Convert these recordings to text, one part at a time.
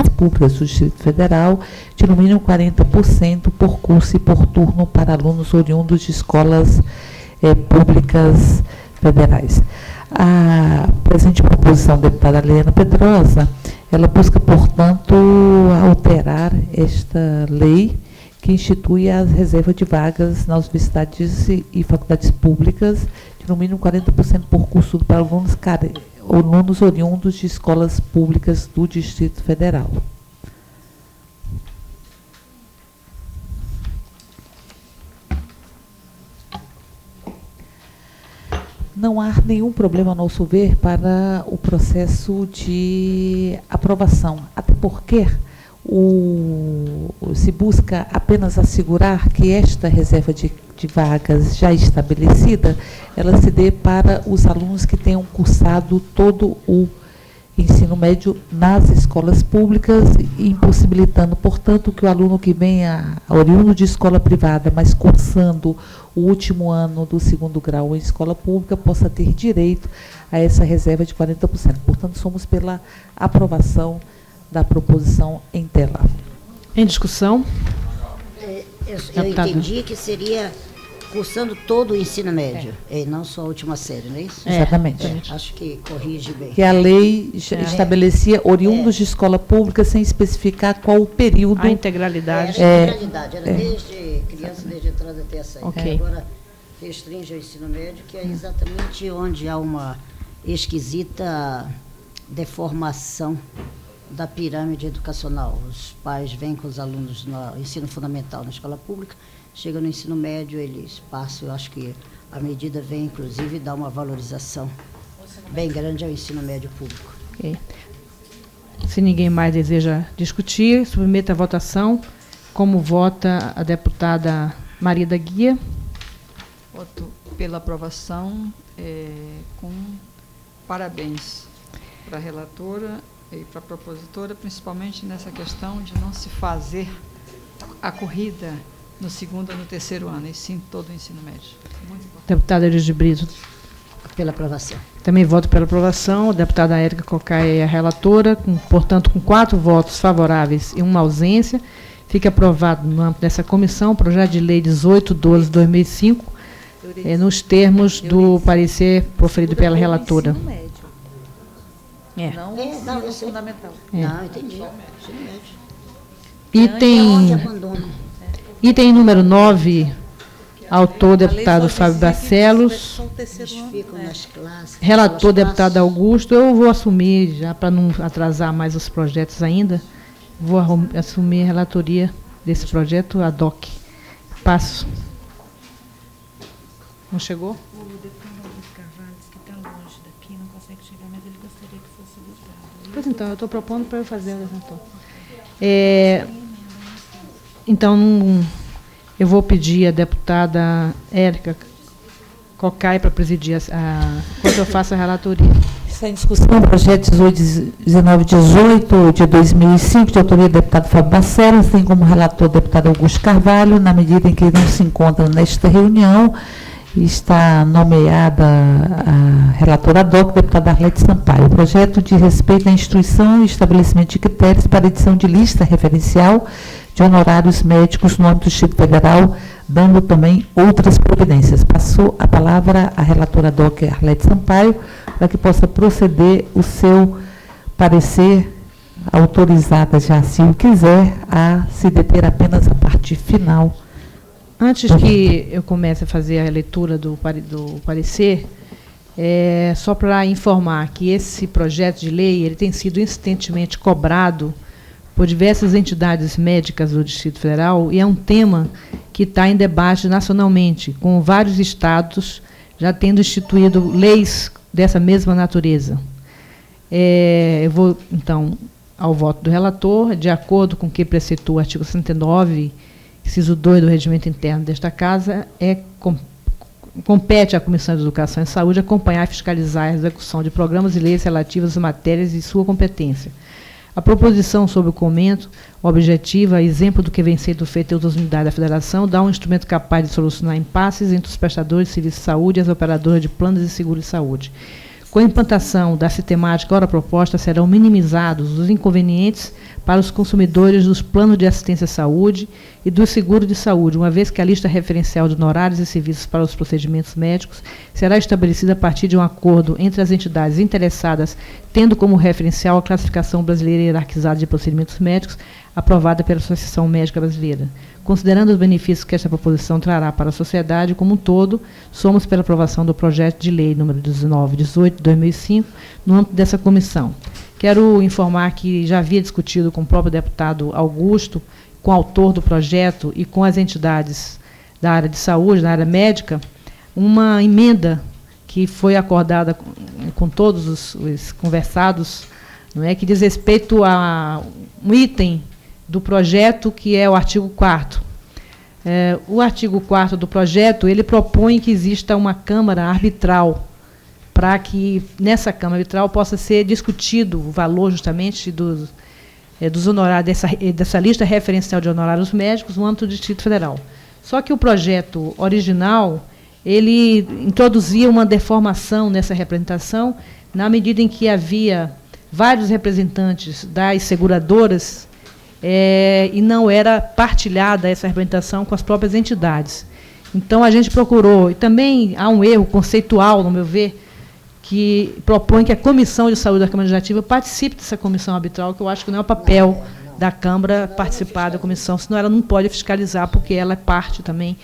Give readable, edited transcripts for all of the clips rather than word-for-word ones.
públicas do Distrito Federal, de no mínimo 40% por curso e por turno para alunos oriundos de escolas públicas federais. A presente proposição da deputada Liliana Pedrosa, ela busca, portanto, alterar esta lei que institui as reservas de vagas nas universidades e faculdades públicas, de no mínimo 40% por curso para alunos oriundos de escolas públicas do Distrito Federal. Não há nenhum problema, a nosso ver, para o processo de aprovação, até porque se busca apenas assegurar que esta reserva de vagas já estabelecida, ela se dê para os alunos que tenham cursado todo o ensino médio nas escolas públicas, impossibilitando, portanto, que o aluno que venha oriundo de escola privada, mas cursando o último ano do segundo grau em escola pública, possa ter direito a essa reserva de 40%. Portanto, somos pela aprovação da proposição em tela. Em discussão? Eu entendi que seria cursando todo o ensino médio, e não só a última série, não é isso? Exatamente. Acho que corrige bem. Que a lei estabelecia oriundos de escola pública sem especificar qual o período. A integralidade. A integralidade, era desde criança, desde a entrada até a saída. Okay. Agora restringe o ensino médio, que é exatamente onde há uma esquisita deformação da pirâmide educacional. Os pais vêm com os alunos no ensino fundamental na escola pública, chega no ensino médio, eles passam, eu acho que a medida vem, inclusive, dar uma valorização bem grande ao ensino médio público. Okay. Se ninguém mais deseja discutir, submeta a votação. Como vota a deputada Maria da Guia? Voto pela aprovação, com parabéns para a relatora e para a propositora, principalmente nessa questão de não se fazer a corrida no segundo ou no terceiro ano, e sim todo o ensino médio. Muito importante. Deputada Elis de Brito. Pela aprovação. Também voto pela aprovação. A deputada Érica Cocai é a relatora, portanto, com 4 votos favoráveis e 1 ausência, fica aprovado no âmbito dessa comissão o projeto de lei 1812/2005, nos termos do parecer proferido pela relatora. Não, é fundamental. Não, entendi. Ensino médio. Item número 9, autor deputado Fábio Barcelos, relator deputado Augusto. Eu vou assumir, já para não atrasar mais os projetos ainda, vou assumir a relatoria desse projeto ad hoc. Passo. Não chegou? O deputado Augusto Carvalho disse que está longe daqui, não consegue chegar, mas ele gostaria que fosse votado. Pois então, eu estou propondo para eu fazer o relator. Então, eu vou pedir à deputada Érica Cocai para presidir enquanto eu faço a relatoria. Está em discussão o projeto 1918 de 2005, de autoria do deputado Fábio Barcelos, tem como relator o deputado Augusto Carvalho, na medida em que não se encontra nesta reunião, está nomeada a relatora ad hoc, deputada Arlete Sampaio. O projeto diz respeito à instrução e estabelecimento de critérios para edição de lista referencial de honorários médicos no âmbito do Distrito Federal, dando também outras providências. Passou a palavra à relatora ad hoc, Arlete Sampaio, para que possa proceder o seu parecer, autorizada já, se o quiser, a se deter apenas a parte final. Antes que eu comece a fazer a leitura do parecer, só para informar que esse projeto de lei ele tem sido insistentemente cobrado por diversas entidades médicas do Distrito Federal e é um tema que está em debate nacionalmente, com vários estados já tendo instituído leis dessa mesma natureza. Eu vou, então, ao voto do relator, de acordo com o que preceitua o artigo 69, inciso 2 do regimento interno desta Casa, compete à Comissão de Educação e Saúde acompanhar e fiscalizar a execução de programas e leis relativas às matérias de sua competência. A proposição sobre o comento objetiva, exemplo do que vem sendo feito em outras unidades da Federação, dá um instrumento capaz de solucionar impasses entre os prestadores de serviços de saúde e as operadoras de planos de seguro de saúde. Com a implantação da sistemática ora proposta, serão minimizados os inconvenientes para os consumidores dos planos de assistência à saúde e do seguro de saúde, uma vez que a lista referencial de honorários e serviços para os procedimentos médicos será estabelecida a partir de um acordo entre as entidades interessadas, tendo como referencial a classificação brasileira hierarquizada de procedimentos médicos, aprovada pela Associação Médica Brasileira. Considerando os benefícios que esta proposição trará para a sociedade como um todo, somos pela aprovação do projeto de lei número 1918 de 2005, no âmbito dessa comissão. Quero informar que já havia discutido com o próprio deputado Augusto, com o autor do projeto e com as entidades da área de saúde, da área médica, uma emenda que foi acordada com todos os conversados, não é, que diz respeito a um item do projeto, que é o artigo 4º. O artigo 4º do projeto, ele propõe que exista uma Câmara arbitral, para que nessa Câmara arbitral possa ser discutido o valor justamente dos honorários, dessa lista referencial de honorários médicos no âmbito do Distrito Federal. Só que o projeto original, ele introduzia uma deformação nessa representação, na medida em que havia vários representantes das seguradoras, e não era partilhada essa representação com as próprias entidades. Então, a gente procurou, e também há um erro conceitual, no meu ver, que propõe que a Comissão de Saúde da Câmara Legislativa participe dessa comissão arbitral, que eu acho que não é o papel da Câmara participar da comissão, senão ela não pode fiscalizar, porque ela é parte também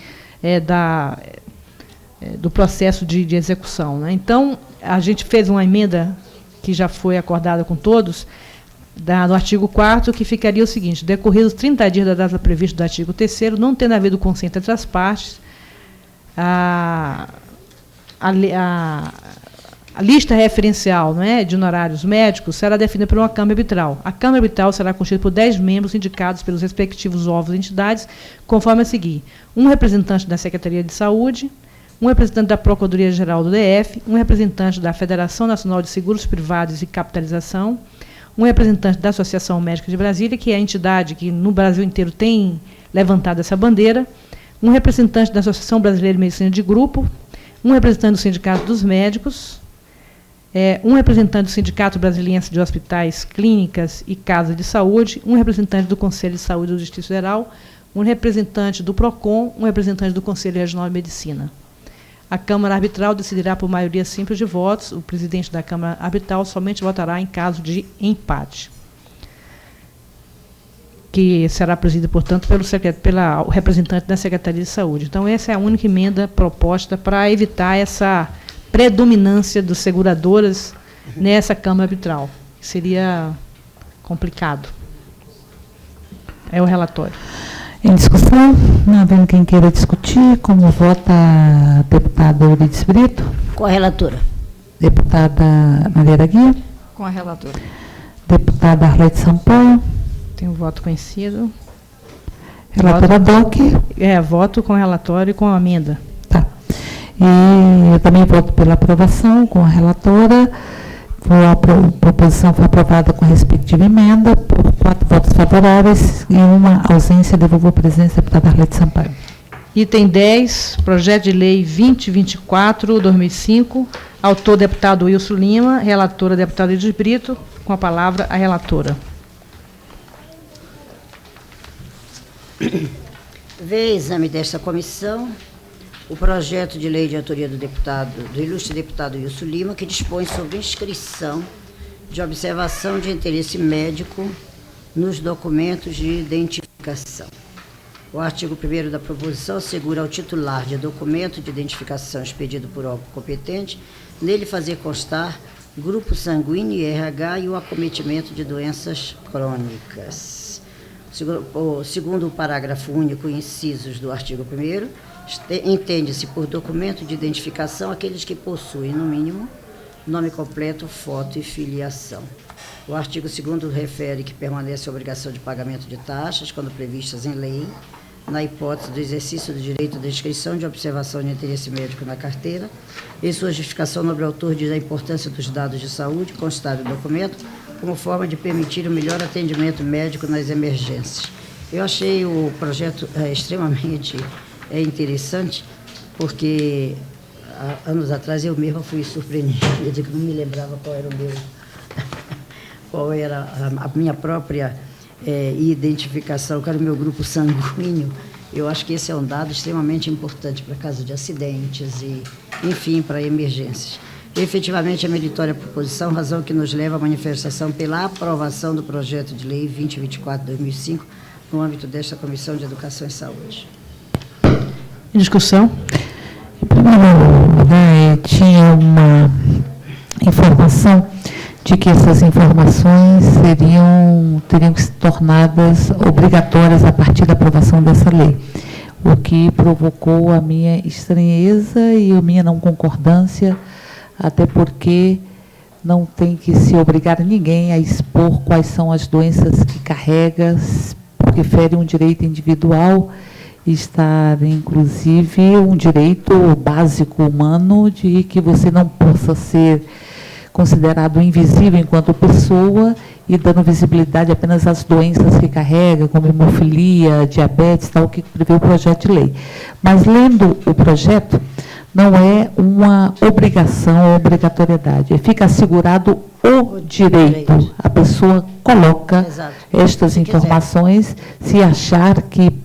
do processo de execução, né? Então, a gente fez uma emenda que já foi acordada com todos, no artigo 4º, que ficaria o seguinte: decorridos 30 dias da data prevista do artigo 3º, não tendo havido consenso entre as partes, a lista referencial, não é, de honorários médicos será definida por uma Câmara arbitral. A Câmara arbitral será constituída por 10 membros indicados pelos respectivos órgãos e entidades, conforme a seguir: um representante da Secretaria de Saúde, um representante da Procuradoria-Geral do DF, um representante da Federação Nacional de Seguros Privados e Capitalização, um representante da Associação Médica de Brasília, que é a entidade que no Brasil inteiro tem levantado essa bandeira, um representante da Associação Brasileira de Medicina de Grupo, um representante do Sindicato dos Médicos, um representante do Sindicato Brasiliense de Hospitais, Clínicas e Casas de Saúde, um representante do Conselho de Saúde do Distrito Federal, um representante do PROCON, um representante do Conselho Regional de Medicina. A Câmara Arbitral decidirá por maioria simples de votos. O presidente da Câmara Arbitral somente votará em caso de empate, que será presidida, portanto, pelo representante da Secretaria de Saúde. Então, essa é a única emenda proposta para evitar essa predominância dos seguradoras nessa Câmara Arbitral, que seria complicado. É o relatório. Em discussão, não havendo quem queira discutir, como vota a deputada Euridice Brito? Com a relatora. Deputada Maria Guia? Com a relatora. Deputada Arlete Sampaio? Tem um voto conhecido. Relatora DOC? Voto com o relatório e com a emenda. Tá. E eu também voto pela aprovação com a relatora. A proposição foi aprovada com a respectiva emenda, por 4 votos favoráveis e uma ausência. Devolvo a presidência da deputada Arlete Sampaio. Item 10, projeto de lei 2024/2005, autor deputado Wilson Lima, relatora deputada Euridice Brito. Com a palavra a relatora. Veio exame desta comissão o projeto de lei de autoria do ilustre deputado Wilson Lima, que dispõe sobre inscrição de observação de interesse médico nos documentos de identificação. O artigo 1º da proposição assegura ao titular de documento de identificação expedido por órgão competente nele fazer constar grupo sanguíneo e RH e o acometimento de doenças crônicas. Segundo o parágrafo único, incisos do artigo 1º, entende-se por documento de identificação aqueles que possuem, no mínimo, nome completo, foto e filiação. O artigo 2º refere que permanece a obrigação de pagamento de taxas, quando previstas em lei, na hipótese do exercício do direito de inscrição de observação de interesse médico na carteira. Em sua justificação, o nobre autor diz a importância dos dados de saúde constados no documento como forma de permitir o melhor atendimento médico nas emergências. Eu achei o projeto extremamente interessante, porque há anos atrás eu mesma fui surpreendida de que não me lembrava qual era a minha própria identificação, qual era o meu grupo sanguíneo. Eu acho que esse é um dado extremamente importante para casos de acidentes e, enfim, para emergências. Efetivamente, a meritória proposição, razão que nos leva à manifestação pela aprovação do projeto de lei 2024/2005 no âmbito desta Comissão de Educação e Saúde. Em discussão? Em primeiro lugar, tinha uma informação de que essas informações teriam que ser tornadas obrigatórias a partir da aprovação dessa lei, o que provocou a minha estranheza e a minha não concordância, até porque não tem que se obrigar ninguém a expor quais são as doenças que carrega, porque fere um direito individual, estar, inclusive, um direito básico humano de que você não possa ser considerado invisível enquanto pessoa e dando visibilidade apenas às doenças que carrega, como hemofilia, diabetes, tal, que prevê o projeto de lei. Mas, lendo o projeto, não é uma obrigação ou obrigatoriedade, fica assegurado o direito. A pessoa coloca estas informações se achar que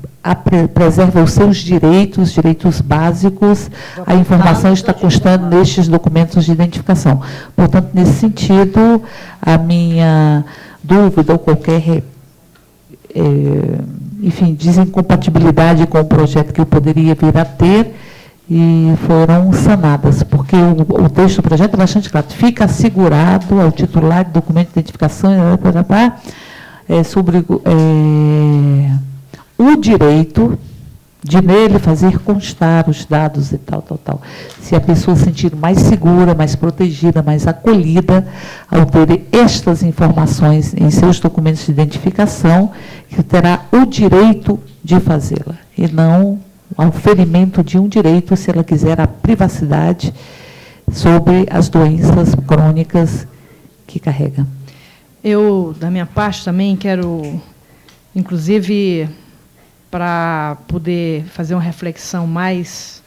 preserva os seus direitos básicos, a informação está constando nestes documentos de identificação. Portanto, nesse sentido, a minha dúvida ou qualquer desincompatibilidade com o projeto que eu poderia vir a ter, e foram sanadas, porque o texto do projeto é bastante claro. Fica assegurado ao titular de documento de identificação sobre o direito de nele fazer constar os dados e tal. Se a pessoa se sentir mais segura, mais protegida, mais acolhida, ao ter estas informações em seus documentos de identificação, que terá o direito de fazê-la, e não ao ferimento de um direito, se ela quiser a privacidade sobre as doenças crônicas que carrega. Eu, da minha parte, também quero, inclusive, para poder fazer uma reflexão mais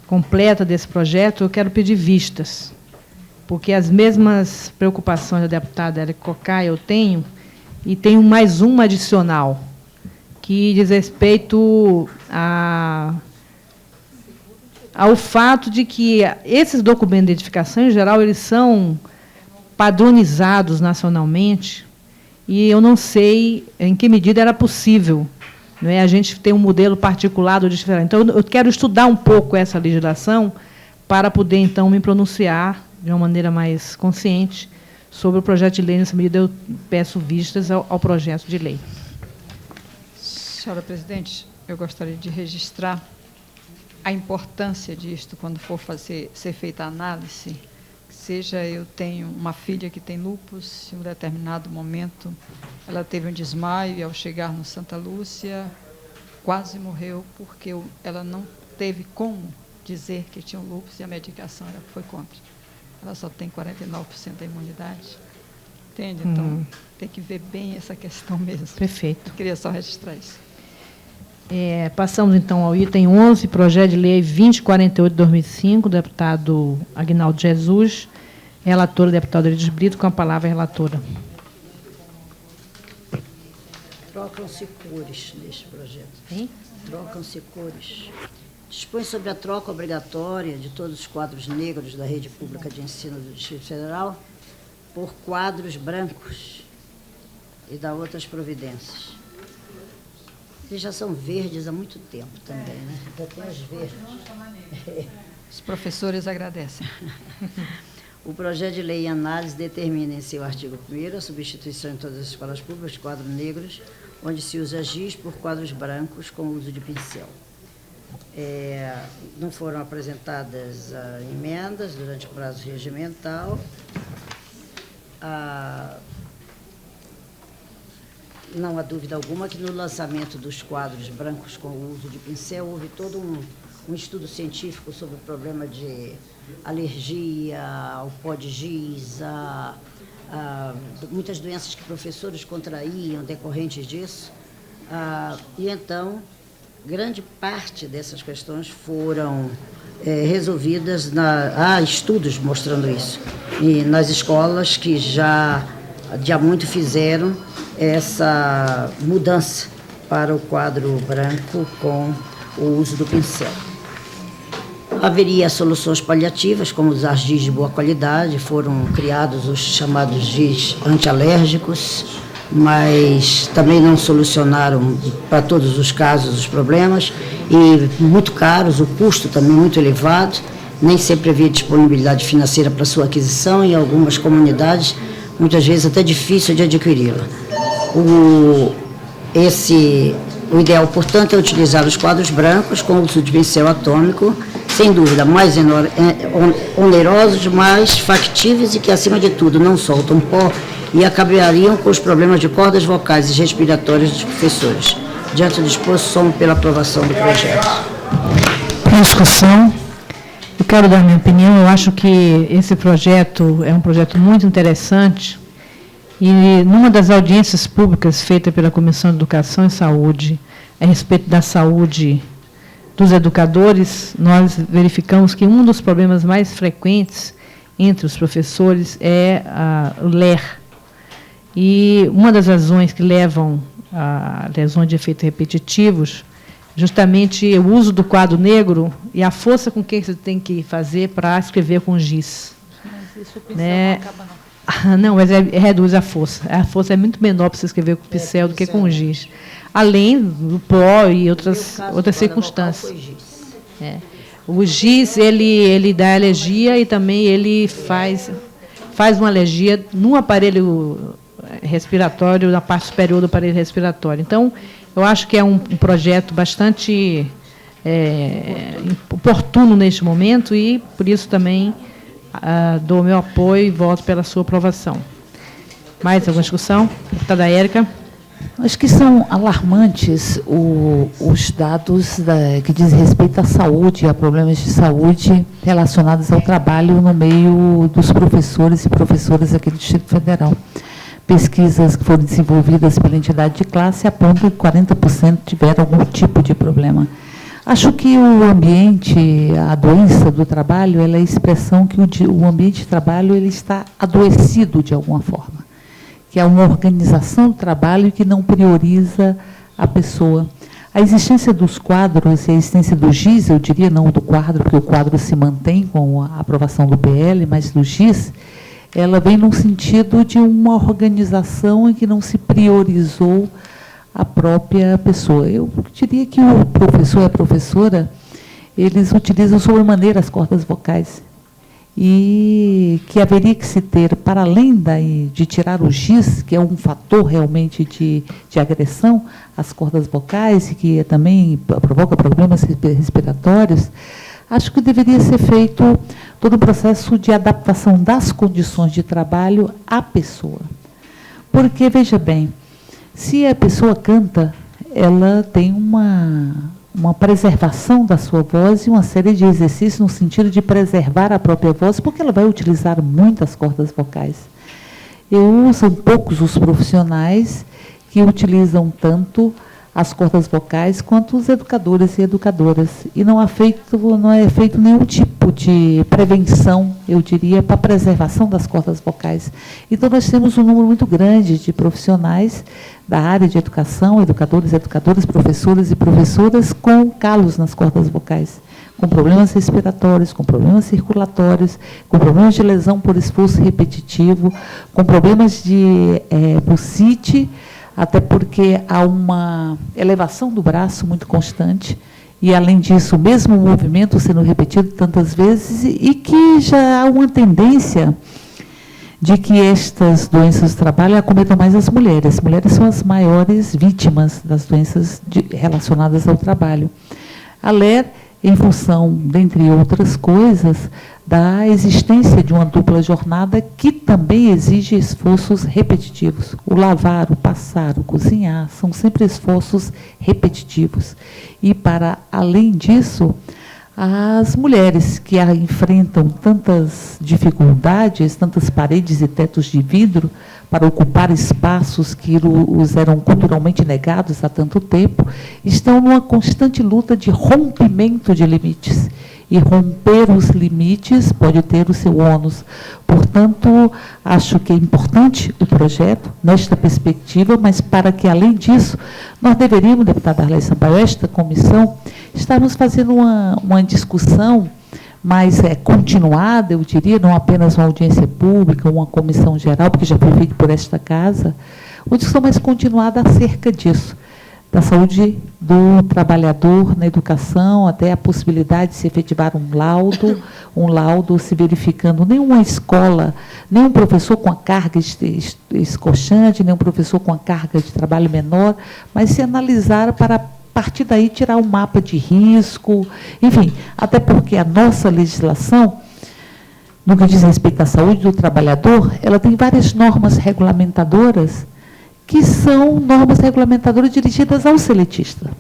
completa desse projeto, eu quero pedir vistas, porque as mesmas preocupações da deputada Érica Cocai eu tenho, e tenho mais uma adicional, que diz respeito ao fato de que esses documentos de identificação, em geral, eles são padronizados nacionalmente, e eu não sei em que medida era possível, não é, a gente ter um modelo particular ou diferente. Então, eu quero estudar um pouco essa legislação para poder, então, me pronunciar de uma maneira mais consciente sobre o projeto de lei. Nessa medida, eu peço vistas ao projeto de lei. Senhora presidente, eu gostaria de registrar a importância disto quando for ser feita a análise. Seja eu tenho uma filha que tem lúpus, em um determinado momento ela teve um desmaio e, ao chegar no Santa Lúcia, quase morreu porque ela não teve como dizer que tinha um lúpus e a medicação foi contra. Ela só tem 49% da imunidade. Entende? Então, tem que ver bem essa questão mesmo. Perfeito. Eu queria só registrar isso. Passamos, então, ao item 11, projeto de lei 2048/2005, deputado Aguinaldo Jesus, relatora, deputado Eurídice Brito, com a palavra a relatora. Trocam-se cores neste projeto. Hein? Trocam-se cores. Dispõe sobre a troca obrigatória de todos os quadros negros da rede pública de ensino do Distrito Federal por quadros brancos e dá outras providências. Eles já são verdes há muito tempo também, né? Já tem os verdes. Os professores agradecem. O projeto de lei em análise determina em seu artigo 1º a substituição em todas as escolas públicas de quadros negros, onde se usa giz por quadros brancos com uso de pincel. Não foram apresentadas emendas durante o prazo regimental. Não há dúvida alguma que no lançamento dos quadros brancos com o uso de pincel houve todo um estudo científico sobre o problema de alergia ao pó de giz, muitas doenças que professores contraíam decorrentes disso. E então, grande parte dessas questões foram resolvidas, há estudos mostrando isso, e nas escolas que já muito fizeram essa mudança para o quadro branco com o uso do pincel. Haveria soluções paliativas, como usar giz de boa qualidade, foram criados os chamados giz antialérgicos, mas também não solucionaram para todos os casos os problemas, e muito caros, o custo também muito elevado, nem sempre havia disponibilidade financeira para sua aquisição, e em algumas comunidades, muitas vezes até difícil de adquiri-la. O ideal, portanto, é utilizar os quadros brancos com o uso de pincel atômico, sem dúvida, mais onerosos, mais factíveis e que, acima de tudo, não soltam pó e acabariam com os problemas de cordas vocais e respiratórias dos professores. Diante do exposto, somos pela aprovação do projeto. Em discussão, eu quero dar minha opinião. Eu acho que esse projeto é um projeto muito interessante, e numa das audiências públicas feita pela Comissão de Educação e Saúde a respeito da saúde dos educadores, nós verificamos que um dos problemas mais frequentes entre os professores é o LER. E uma das razões que levam a lesões de efeitos repetitivos, justamente o uso do quadro negro e a força com que você tem que fazer para escrever com giz. Mas isso o pincel Né? não acaba, não. Não, mas reduz a força. A força é muito menor para você escrever com pincel do que com giz. Além do pó e outras circunstâncias. O giz, ele dá alergia, e também ele faz uma alergia no aparelho respiratório, na parte superior do aparelho respiratório. Então, eu acho que é um projeto bastante oportuno neste momento, e, por isso, também dou o meu apoio e voto pela sua aprovação. Mais alguma discussão? Deputada Érica. Acho que são alarmantes os dados que dizem respeito à saúde, a problemas de saúde relacionados ao trabalho no meio dos professores e professoras aqui do Distrito Federal. Pesquisas que foram desenvolvidas pela entidade de classe apontam que 40% tiveram algum tipo de problema. Acho que o ambiente, a doença do trabalho, ela é a expressão que o ambiente de trabalho ele está adoecido de alguma forma, que é uma organização do trabalho que não prioriza a pessoa. A existência dos quadros e a existência do giz, eu diria não do quadro, porque o quadro se mantém com a aprovação do PL, mas do giz, ela vem no sentido de uma organização em que não se priorizou a própria pessoa. Eu diria que o professor e a professora, eles utilizam sobremaneira as cordas vocais, e que haveria que se ter, para além de tirar o giz, que é um fator realmente de agressão às cordas vocais, e que também provoca problemas respiratórios, acho que deveria ser feito todo o processo de adaptação das condições de trabalho à pessoa. Porque, veja bem, se a pessoa canta, ela tem uma preservação da sua voz e uma série de exercícios no sentido de preservar a própria voz, porque ela vai utilizar muitas cordas vocais. São poucos os profissionais que utilizam tanto as cordas vocais quanto os educadores e educadoras. E não é feito nenhum tipo de prevenção, eu diria, para a preservação das cordas vocais. Então, nós temos um número muito grande de profissionais da área de educação, educadores, educadoras, professores e professoras com calos nas cordas vocais, com problemas respiratórios, com problemas circulatórios, com problemas de lesão por esforço repetitivo, com problemas de bursite, até porque há uma elevação do braço muito constante, e, além disso, o mesmo movimento sendo repetido tantas vezes, e que já há uma tendência de que estas doenças do trabalho acometam mais as mulheres. As mulheres são as maiores vítimas das doenças relacionadas ao trabalho. A LER, em função, dentre outras coisas, da existência de uma dupla jornada que também exige esforços repetitivos. O lavar, o passar, o cozinhar, são sempre esforços repetitivos. E, para além disso, as mulheres que enfrentam tantas dificuldades, tantas paredes e tetos de vidro, para ocupar espaços que os eram culturalmente negados há tanto tempo, estão numa constante luta de rompimento de limites. e romper os limites pode ter o seu ônus. Portanto, acho que é importante o projeto nesta perspectiva, mas para que, além disso, nós deveríamos, deputada Arley Sampaio, esta comissão, estarmos fazendo uma discussão mais continuada, eu diria, não apenas uma audiência pública, uma comissão geral, porque já foi feito por esta casa, uma discussão mais continuada acerca disso, da saúde do trabalhador na educação, até a possibilidade de se efetivar um laudo se verificando nenhuma escola, nenhum professor com a carga escochante, nenhum professor com a carga de trabalho menor, mas se analisar para, a partir daí, tirar um mapa de risco, enfim, até porque a nossa legislação, no que diz respeito à saúde do trabalhador, ela tem várias normas regulamentadoras, que são normas regulamentadoras dirigidas ao seletista.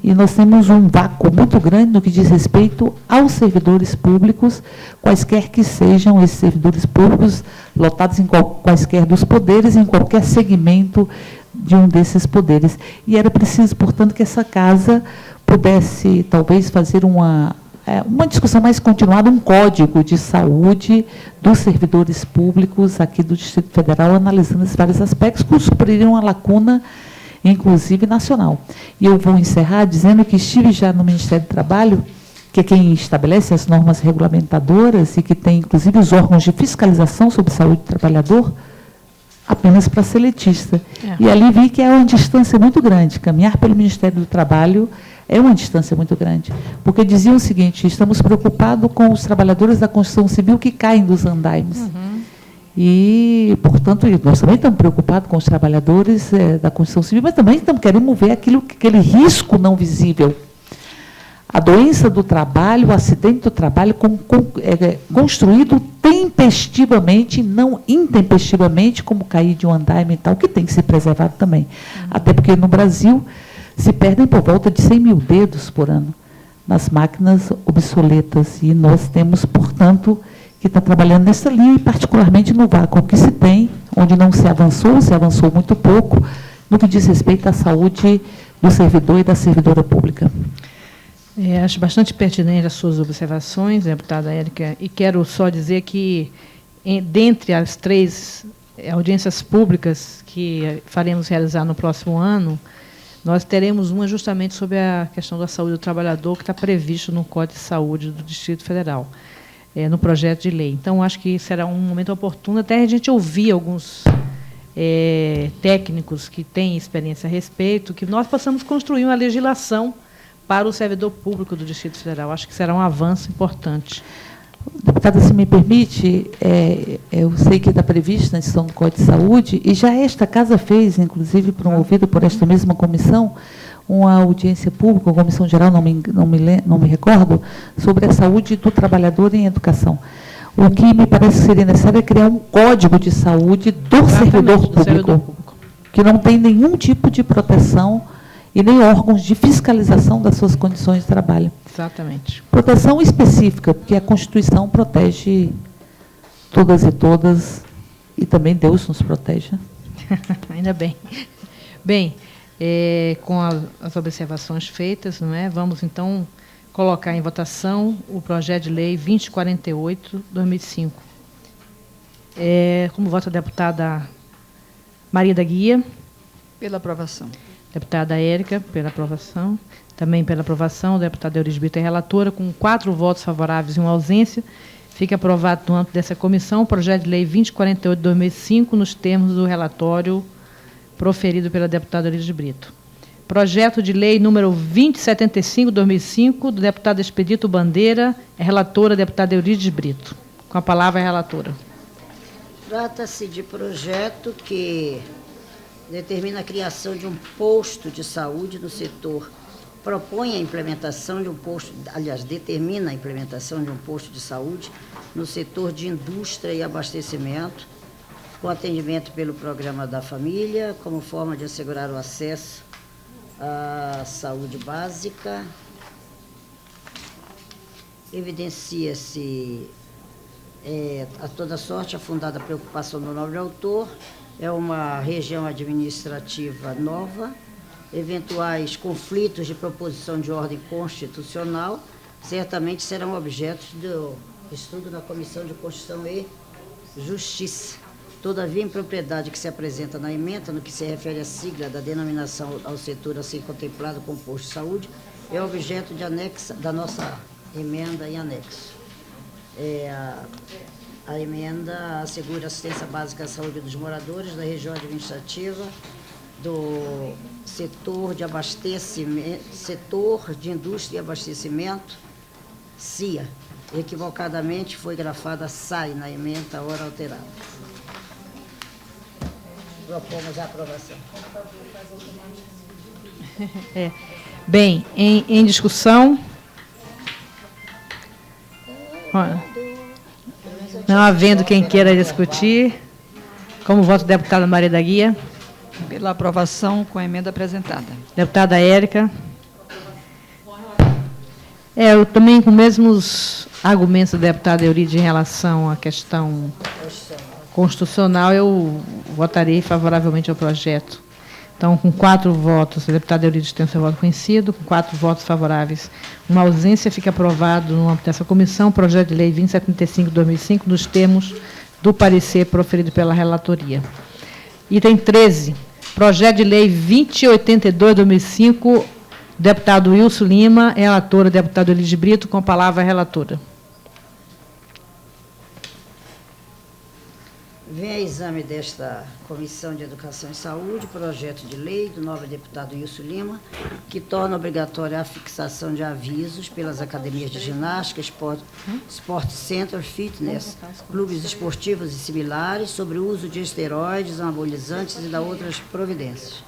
E nós temos um vácuo muito grande no que diz respeito aos servidores públicos, quaisquer que sejam esses servidores públicos, lotados em quaisquer dos poderes, em qualquer segmento de um desses poderes. E era preciso, portanto, que essa casa pudesse, talvez, fazer uma discussão mais continuada, um código de saúde dos servidores públicos aqui do Distrito Federal, analisando esses vários aspectos, que supririam uma lacuna, inclusive, nacional. E eu vou encerrar dizendo que estive já no Ministério do Trabalho, que é quem estabelece as normas regulamentadoras e que tem, inclusive, os órgãos de fiscalização sobre saúde do trabalhador, apenas para seletista. E ali vi que é uma distância muito grande. Caminhar pelo Ministério do Trabalho é uma distância muito grande, porque diziam o seguinte: estamos preocupados com os trabalhadores da construção civil que caem dos andaimes. E, portanto, nós também estamos preocupados com os trabalhadores da construção civil, mas também queremos ver aquele risco não visível. A doença do trabalho, o acidente do trabalho construído tempestivamente, não intempestivamente, como cair de um andaime e tal, que tem que ser preservado também. Até porque no Brasil se perdem por volta de 100 mil dedos por ano nas máquinas obsoletas. E nós temos, portanto, que estar trabalhando nessa linha, e particularmente no vácuo que se tem, onde não se avançou muito pouco, no que diz respeito à saúde do servidor e da servidora pública. Acho bastante pertinente as suas observações, deputada Érica, e quero só dizer que, dentre as 3 audiências públicas que faremos realizar no próximo ano, nós teremos uma justamente sobre a questão da saúde do trabalhador, que está previsto no Código de Saúde do Distrito Federal, no projeto de lei. Então, acho que será um momento oportuno até a gente ouvir alguns técnicos que têm experiência a respeito, que nós possamos construir uma legislação para o servidor público do Distrito Federal. Acho que será um avanço importante. Deputada, se me permite, eu sei que está previsto na edição do Código de Saúde, e já esta casa fez, inclusive promovida por esta mesma comissão, uma audiência pública, uma comissão geral, não me recordo, sobre a saúde do trabalhador em educação. O que me parece que seria necessário é criar um código de saúde do servidor público, que não tem nenhum tipo de proteção e nem órgãos de fiscalização das suas condições de trabalho. Exatamente. Proteção específica, porque a Constituição protege todas e todas, e também Deus nos protege. Ainda bem. Bem, com as observações feitas, não é? Vamos, então, colocar em votação o projeto de lei 2048/2005. Como vota a deputada Maria da Guia? Pela aprovação. Deputada Érica, pela aprovação. Também pela aprovação, o deputado Eurídio Brito é relatora, com 4 votos favoráveis e uma ausência. Fica aprovado no âmbito dessa comissão o projeto de lei 2048/2005, nos termos do relatório proferido pela deputada Eurídio Brito. Projeto de lei número 2075/2005, do deputado Expedito Bandeira, é relatora a deputada Eurídio Brito. Com a palavra, a relatora. Trata-se de projeto que determina a criação de um posto de saúde no setor, propõe a implementação de um posto, aliás, determina a implementação de um posto de saúde no setor de indústria e abastecimento, com atendimento pelo Programa da Família, como forma de assegurar o acesso à saúde básica. Evidencia-se a toda sorte a fundada preocupação do nobre autor. É uma região administrativa nova, eventuais conflitos de proposição de ordem constitucional, certamente serão objetos do estudo na Comissão de Constituição e Justiça. Todavia, a impropriedade que se apresenta na emenda, no que se refere à sigla da denominação ao setor a ser contemplado com o posto de saúde, é objeto de anexo da nossa emenda em anexo. A emenda assegura assistência básica à saúde dos moradores da região administrativa do setor de abastecimento, setor de indústria e abastecimento, CIA. Equivocadamente foi grafada SAI na emenda, hora alterada. Propomos a aprovação. Bem, em discussão. Olha, não havendo quem queira discutir, como voto deputada Maria da Guia. Pela aprovação com a emenda apresentada. Deputada Érica. Eu também com os mesmos argumentos da deputada Eurídia em relação à questão constitucional, eu votarei favoravelmente ao projeto. Então, com 4 votos, a deputada Eurídia tem o seu voto conhecido, com 4 votos favoráveis, uma ausência, fica aprovado no âmbito dessa comissão o projeto de lei 2075/2005, nos termos do parecer proferido pela relatoria. Item 13, projeto de lei 2082/2005, deputado Wilson Lima, relatora, deputado Elides Brito, com a palavra a relatora. Vem a exame desta Comissão de Educação e Saúde, projeto de lei do novo deputado Wilson Lima, que torna obrigatória a fixação de avisos pelas academias de ginástica, Sport Center, Fitness, clubes esportivos e similares sobre o uso de esteroides, anabolizantes e da outras providências.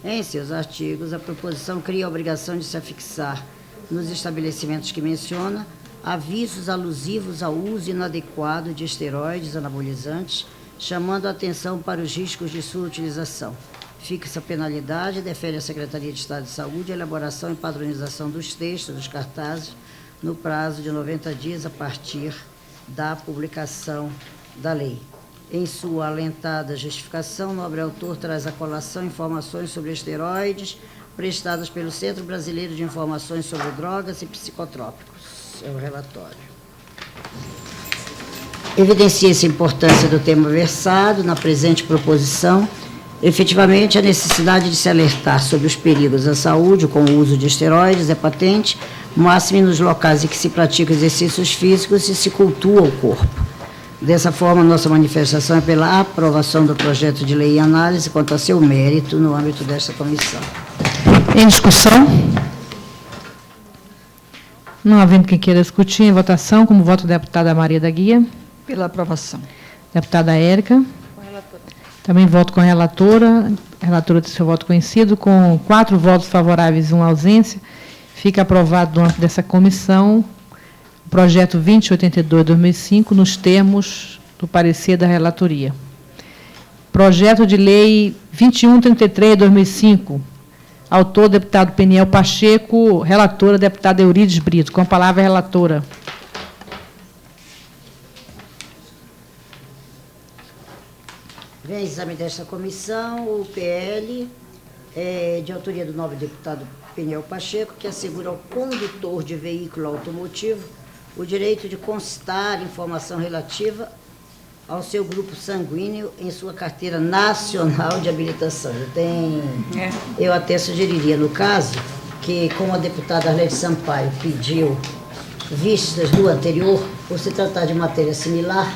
Em seus artigos, a proposição cria a obrigação de se afixar nos estabelecimentos que menciona avisos alusivos ao uso inadequado de esteroides, anabolizantes, chamando a atenção para os riscos de sua utilização. Fixa a penalidade e defere à Secretaria de Estado de Saúde a elaboração e padronização dos textos, dos cartazes, no prazo de 90 dias a partir da publicação da lei. Em sua alentada justificação, o nobre autor traz à colação informações sobre esteroides prestadas pelo Centro Brasileiro de Informações sobre Drogas e Psicotrópicos. É o relatório. Evidencia-se a importância do tema versado na presente proposição. Efetivamente, a necessidade de se alertar sobre os perigos à saúde com o uso de esteroides é patente, máximo nos locais em que se praticam exercícios físicos e se cultua o corpo. Dessa forma, nossa manifestação é pela aprovação do projeto de lei em análise quanto a seu mérito no âmbito desta comissão. Em discussão? Não havendo quem queira discutir, em votação, como voto da deputada Maria da Guia. Pela aprovação. Deputada Érica. Também voto com a relatora. A relatora tem seu voto conhecido, com 4 votos favoráveis e 1 ausência. Fica aprovado no âmbito dessa comissão o projeto 2082/2005, nos termos do parecer da relatoria. Projeto de lei 2133/2005, autor, deputado Peniel Pacheco, relatora, deputada Eurídice Brito. Com a palavra, a relatora. Vem exame desta comissão o PL, de autoria do nobre deputado Peniel Pacheco, que assegura ao condutor de veículo automotivo o direito de constar informação relativa ao seu grupo sanguíneo em sua carteira nacional de habilitação. Eu até sugeriria, no caso, que, como a deputada Arlete Sampaio pediu vistas do anterior, por se tratar de matéria similar,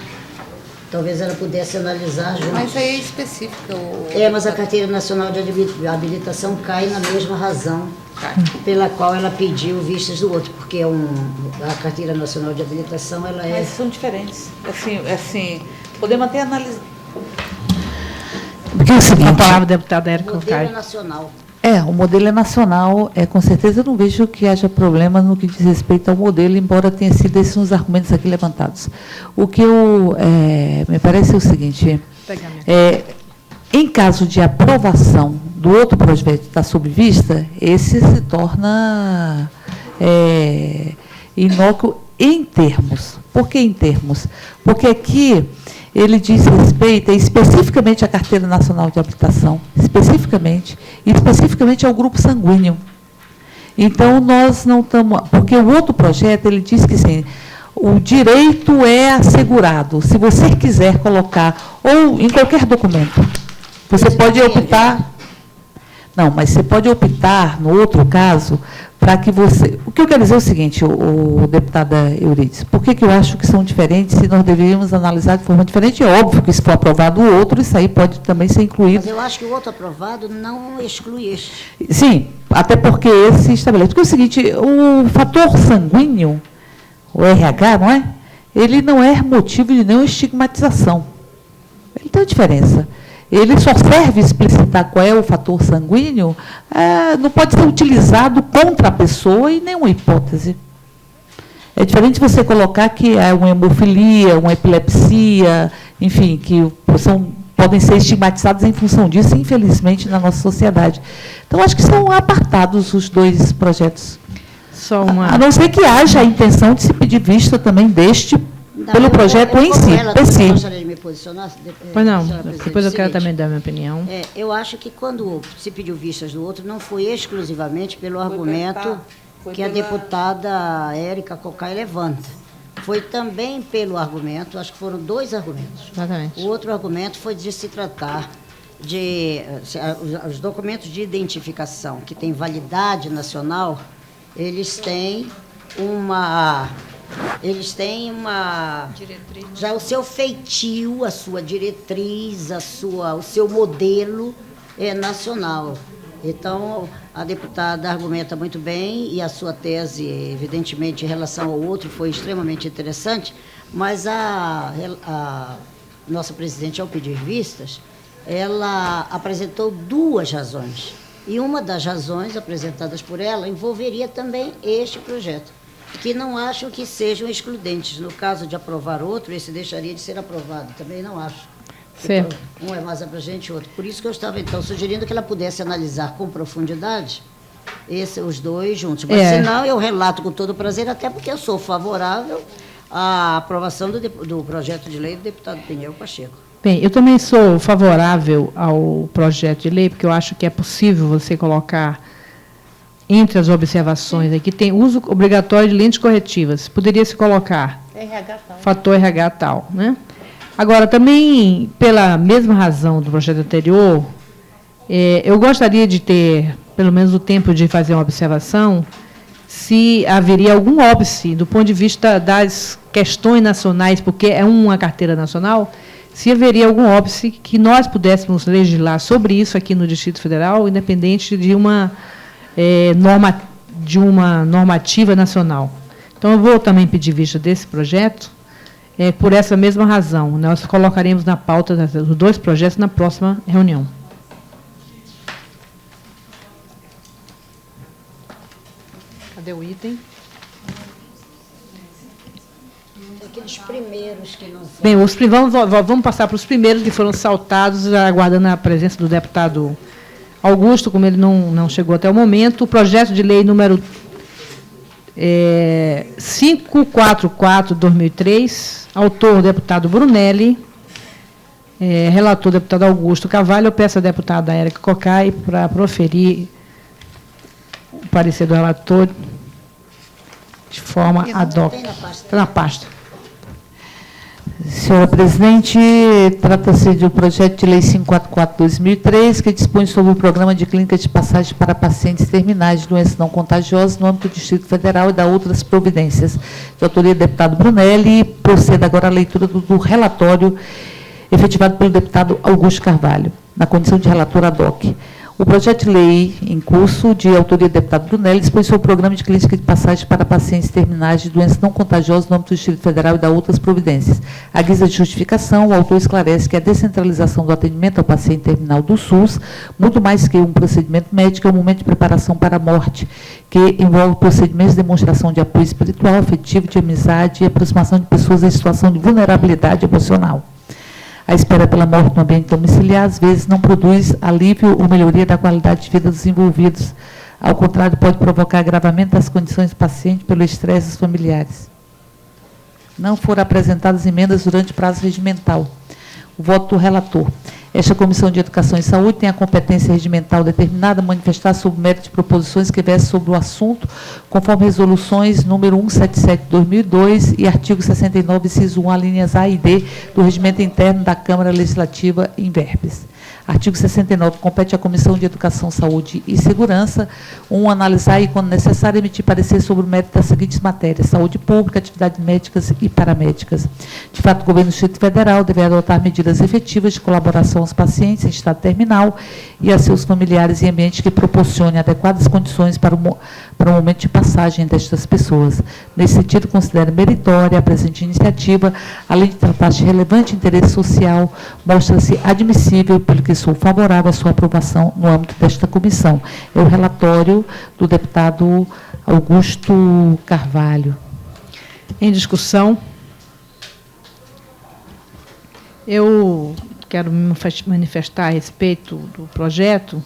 talvez ela pudesse analisar juntos. Mas aí é específica. Mas a carteira nacional de habilitação cai na mesma razão pela qual ela pediu vistas do outro, porque a carteira nacional de habilitação, ela é... Mas são diferentes. Assim, podemos até analisar. Porque é o seguinte, Com a palavra, deputada Érica modelo Cocai. nacional. o modelo é nacional, com certeza eu não vejo que haja problema no que diz respeito ao modelo, embora tenha sido esses os argumentos aqui levantados. O que me parece é o seguinte, em caso de aprovação do outro projeto que está sob vista, esse se torna inócuo em termos. Por que em termos? Porque aqui ele diz respeito especificamente à Carteira Nacional de Habilitação, especificamente ao grupo sanguíneo. Então, nós não estamos... Porque o outro projeto, ele diz que, assim, o direito é assegurado. Se você quiser colocar, ou em qualquer documento, você pode optar... Não, mas você pode optar, no outro caso, para que você... O que eu quero dizer é o seguinte, o deputada Euridice, por que eu acho que são diferentes se nós deveríamos analisar de forma diferente? É óbvio que se for aprovado o outro, isso aí pode também ser incluído. Mas eu acho que o outro aprovado não exclui este. Sim, até porque esse estabelece. Porque é o seguinte, o fator sanguíneo, o RH, não é? Ele não é motivo de nenhuma estigmatização. Ele tem uma diferença. Ele só serve explicitar qual é o fator sanguíneo, não pode ser utilizado contra a pessoa em nenhuma hipótese. É diferente você colocar que é uma hemofilia, uma epilepsia, enfim, que podem ser estigmatizados em função disso, infelizmente, na nossa sociedade. Então, acho que são apartados os dois projetos. A não ser que haja a intenção de se pedir vista também pelo projeto em si. Eu gostaria de me posicionar. Pois não, depois eu quero também dar minha opinião. Eu acho que quando se pediu vistas do outro, não foi exclusivamente pelo argumento que a deputada Érica Cocai levanta. Foi também pelo argumento, acho que foram 2 argumentos. Exatamente. O outro argumento foi de se tratar de... Os documentos de identificação que têm validade nacional, eles têm uma diretriz, já o seu feitio, a sua diretriz, o seu modelo é nacional. Então, a deputada argumenta muito bem e a sua tese, evidentemente, em relação ao outro, foi extremamente interessante, mas a nossa presidente, ao pedir vistas, ela apresentou 2 razões. E uma das razões apresentadas por ela envolveria também este projeto, que não acham que sejam excludentes. No caso de aprovar outro, esse deixaria de ser aprovado. Também não acho. Certo. Um é mais abrangente, outro. Por isso que eu estava, então, sugerindo que ela pudesse analisar com profundidade os 2 juntos. Mas, senão, eu relato com todo prazer, até porque eu sou favorável à aprovação do projeto de lei do deputado Pinheiro Pacheco. Bem, eu também sou favorável ao projeto de lei, porque eu acho que é possível você colocar, entre as observações aqui, tem uso obrigatório de lentes corretivas. Poderia se colocar fator RH tal, né? Agora, também, pela mesma razão do projeto anterior, eu gostaria de ter, pelo menos, o tempo de fazer uma observação, se haveria algum óbice, do ponto de vista das questões nacionais, porque é uma carteira nacional, se haveria algum óbice que nós pudéssemos legislar sobre isso aqui no Distrito Federal, independente de uma normativa nacional. Então, eu vou também pedir vista desse projeto, por essa mesma razão. Nós colocaremos na pauta os 2 projetos na próxima reunião. Cadê o item? Aqueles primeiros que não foram... Bem, vamos passar para os primeiros que foram saltados, aguardando a presença do deputado Augusto, como ele não chegou até o momento. O projeto de lei número 544/2003, autor, deputado Brunelli, relator, deputado Augusto Carvalho. Eu peço à deputada Érica Cocai para proferir o parecer do relator de forma ad hoc. Está na pasta. Senhora presidente, trata-se de um projeto de lei 544/2003, que dispõe sobre o programa de clínica de passagem para pacientes terminais de doenças não contagiosas no âmbito do Distrito Federal e da outras providências. De autoria do deputado Brunelli, proceda agora a leitura do relatório efetivado pelo deputado Augusto Carvalho, na condição de relator ad hoc. O projeto de lei em curso, de autoria do deputado Brunelli, dispõe sobre o programa de clínica de passagem para pacientes terminais de doenças não contagiosas no âmbito do Distrito Federal e da outras providências. À guisa de justificação, o autor esclarece que a descentralização do atendimento ao paciente terminal do SUS, muito mais que um procedimento médico, é um momento de preparação para a morte, que envolve procedimentos de demonstração de apoio espiritual, afetivo, de amizade e aproximação de pessoas em situação de vulnerabilidade emocional. A espera pela morte no ambiente domiciliar, às vezes, não produz alívio ou melhoria da qualidade de vida dos envolvidos. Ao contrário, pode provocar agravamento das condições do paciente pelo estresse dos familiares. Não foram apresentadas emendas durante o prazo regimental. O voto do relator. Esta Comissão de Educação e Saúde tem a competência regimental determinada a manifestar sobre o mérito de proposições que versem sobre o assunto, conforme resoluções número 177/2002 e artigo 69, inciso 1, alíneas A e D do Regimento Interno da Câmara Legislativa em verbis. Artigo 69. Compete à Comissão de Educação, Saúde e Segurança, analisar e, quando necessário, emitir parecer sobre o mérito das seguintes matérias: saúde pública, atividades médicas e paramédicas. De fato, o Governo do Distrito Federal deve adotar medidas efetivas de colaboração aos pacientes em estado terminal e a seus familiares em ambiente que proporcione adequadas condições para o momento de passagem destas pessoas. Nesse sentido, considero meritória a presente iniciativa, além de tratar-se de relevante interesse social, mostra-se admissível, pelo que sou favorável à sua aprovação no âmbito desta comissão. É o relatório do deputado Augusto Carvalho. Em discussão. Eu quero me manifestar a respeito do projeto,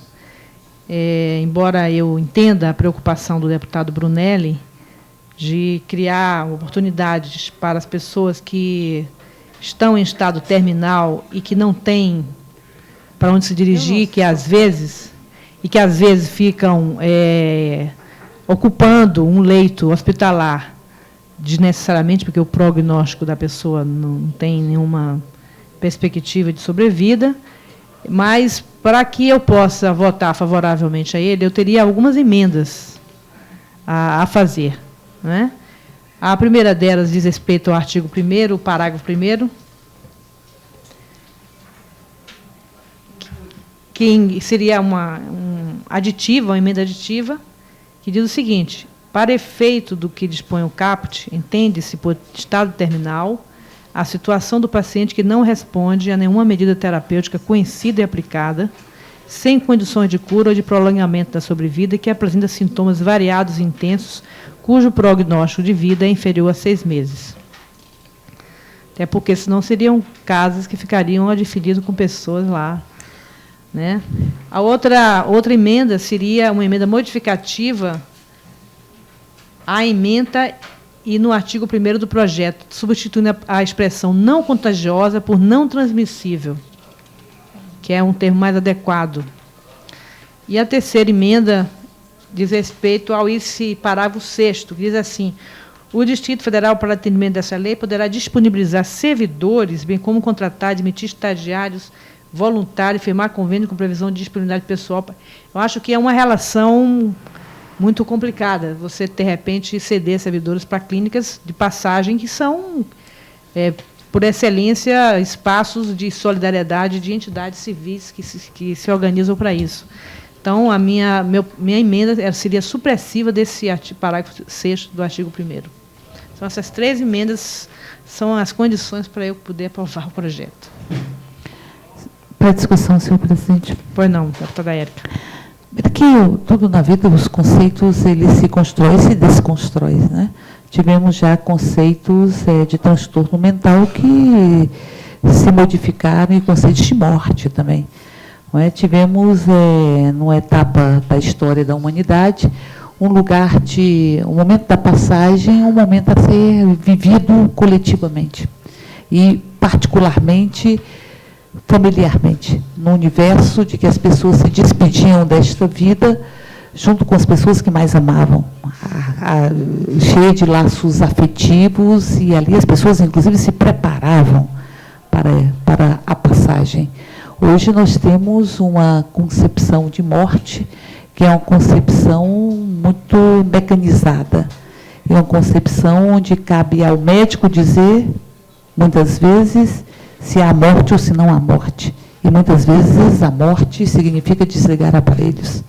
embora eu entenda a preocupação do deputado Brunelli de criar oportunidades para as pessoas que estão em estado terminal e que não têm para onde se dirigir, que às vezes ficam ocupando um leito hospitalar desnecessariamente, porque o prognóstico da pessoa não tem nenhuma perspectiva de sobrevida, mas para que eu possa votar favoravelmente a ele, eu teria algumas emendas a fazer, né? A primeira delas diz respeito ao artigo 1º, parágrafo 1º, que seria uma emenda aditiva, que diz o seguinte: para efeito do que dispõe o caput, entende-se por estado terminal a situação do paciente que não responde a nenhuma medida terapêutica conhecida e aplicada, sem condições de cura ou de prolongamento da sobrevida, e que apresenta sintomas variados e intensos, cujo prognóstico de vida é inferior a 6 meses. Até porque, senão, seriam casos que ficariam adferidos com pessoas lá, né? A outra emenda seria uma emenda modificativa à ementa e no artigo 1º do projeto, substituindo a expressão não contagiosa por não transmissível, que é um termo mais adequado. E a terceira emenda diz respeito ao parágrafo 6º, que diz assim: o Distrito Federal, para atendimento dessa lei, poderá disponibilizar servidores, bem como contratar, admitir estagiários voluntários, firmar convênio com previsão de disponibilidade pessoal. Eu acho que é uma relação muito complicada, você, de repente, ceder servidores para clínicas de passagem que são, por excelência, espaços de solidariedade de entidades civis que se organizam para isso. Então, a minha emenda seria supressiva desse parágrafo 6º do artigo 1º. Então, essas 3 emendas são as condições para eu poder aprovar o projeto. Para discussão, senhor presidente. Pois não, deputada Érica. Porque tudo na vida, os conceitos, eles se constroem e se desconstroem, né? Tivemos já conceitos de transtorno mental que se modificaram, e conceitos de morte também. Não é? Tivemos, numa etapa da história da humanidade, um momento da passagem, um momento a ser vivido coletivamente. E, particularmente, familiarmente, no universo de que as pessoas se despediam desta vida junto com as pessoas que mais amavam, cheia de laços afetivos, e ali as pessoas, inclusive, se preparavam para a passagem. Hoje nós temos uma concepção de morte que é uma concepção muito mecanizada, é uma concepção onde cabe ao médico dizer, muitas vezes, se há morte ou se não há morte. E, muitas vezes, a morte significa desligar aparelhos.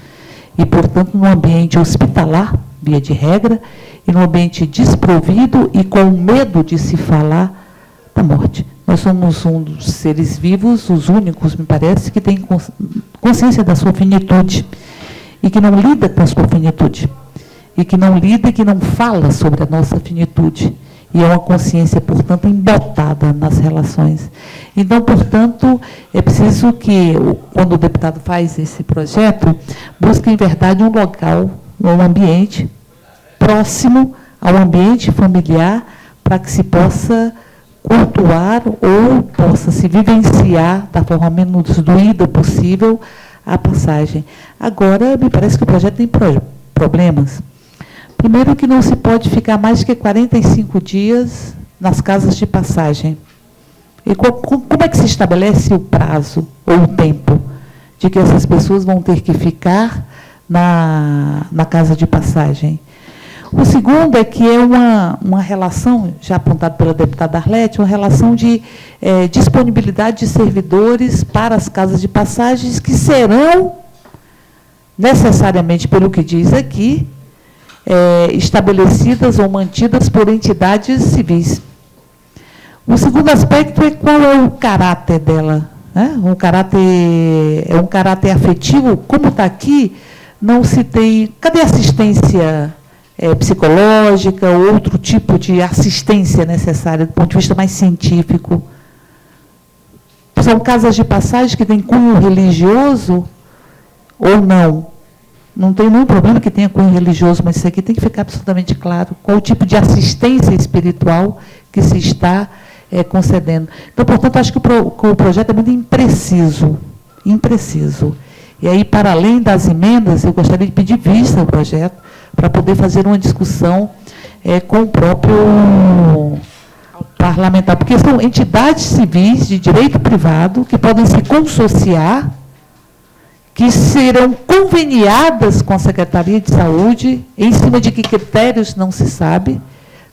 E, portanto, no ambiente hospitalar, via de regra, e no ambiente desprovido e com medo de se falar da morte. Nós somos um dos seres vivos, os únicos, me parece, que tem consciência da sua finitude e que não lida com a sua finitude. E que não lida e que não fala sobre a nossa finitude. E é uma consciência, portanto, embotada nas relações. Então, portanto, é preciso que, quando o deputado faz esse projeto, busque, em verdade, um local, um ambiente próximo ao ambiente familiar, para que se possa cultuar ou possa se vivenciar da forma menos doída possível a passagem. Agora, me parece que o projeto tem problemas. Primeiro, que não se pode ficar mais que 45 dias nas casas de passagem. E como é que se estabelece o prazo ou o tempo de que essas pessoas vão ter que ficar na casa de passagem? O segundo é que é uma relação, já apontada pela deputada Arlete, uma relação de disponibilidade de servidores para as casas de passagens que serão, necessariamente, pelo que diz aqui, estabelecidas ou mantidas por entidades civis. O segundo aspecto é qual é o caráter dela. Né? É um caráter afetivo, como está aqui, não se tem... Cadê a assistência psicológica ou outro tipo de assistência necessária do ponto de vista mais científico? São casas de passagem que têm cunho religioso ou não? Não tem nenhum problema que tenha cunho religioso, mas isso aqui tem que ficar absolutamente claro. Qual o tipo de assistência espiritual que se está concedendo. Então, portanto, acho que o projeto é muito impreciso. Impreciso. E aí, para além das emendas, eu gostaria de pedir vista ao projeto para poder fazer uma discussão com o próprio parlamentar. Porque são entidades civis de direito privado que podem se consociar, que serão conveniadas com a Secretaria de Saúde, em cima de que critérios não se sabe,